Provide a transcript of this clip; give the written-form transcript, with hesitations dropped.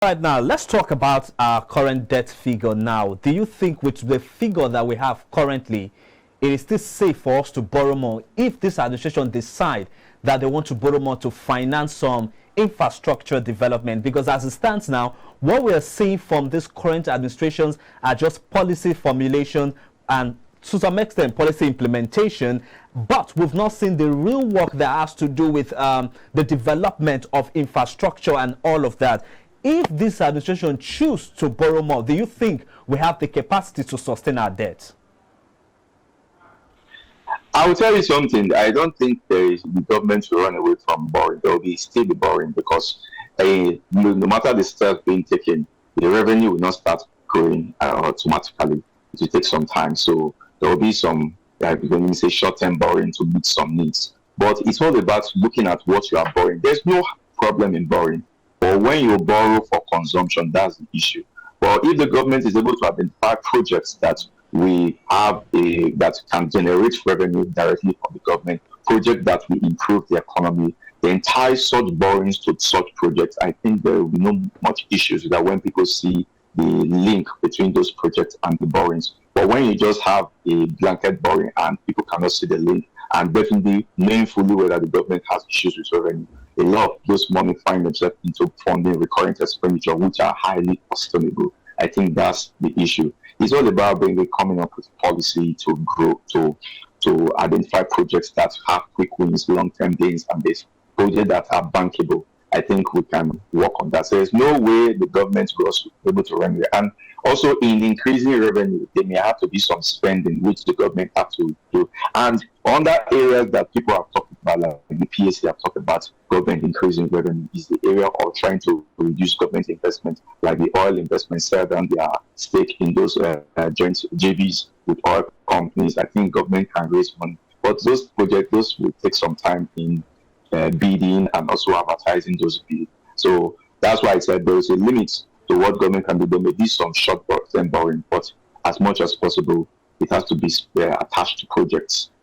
Right now, let's talk about our current debt figure now. Do you think with the figure that we have currently, it is still safe for us to borrow more if this administration decide that they want to borrow more to finance some infrastructure development? Because as it stands now, what we are seeing from this current administrations are just policy formulation and to some extent policy implementation, but we've not seen the real work that has to do with the development of infrastructure and all of that. If this administration choose to borrow more, do you think we have the capacity to sustain our debt? I will tell you something. I don't think the government will run away from borrowing. There will be still be borrowing because no matter the steps being taken, the revenue will not start growing automatically. It will take some time. So there will be some, like when we say short-term borrowing to meet some needs. But it's all about looking at what you are borrowing. There's no problem in borrowing. But when you borrow for consumption, that's the issue. But if the government is able to identify projects that we have that can generate revenue directly from the government, projects that will improve the economy, the entire such borrowings to such projects, I think there will be no much issues with that when people see the link between those projects and the borrowings. But when you just have a blanket borrowing and people cannot see the link, and definitely knowing fully whether the government has issues with revenue, a lot of those money find themselves into funding recurrent expenditure, which are highly sustainable. I think that's the issue. It's all about coming up with policy to grow, to identify projects that have quick wins, long-term gains, and these projects that are bankable. I think we can work on that. So there's no way the government was able to run it. And also in increasing revenue, there may have to be some spending, which the government have to do. And on that areas that people have talked about, like the PAC have talked about government increasing revenue, is the area of trying to reduce government investment, like the oil investment, sell down their stake in those joint JVs with oil companies. I think government can raise money. But those projects, those will take some time in bidding and also advertising those bids. So that's why I said there is a limit to what government can do. There may be some short-term borrowing, but as much as possible, it has to be attached to projects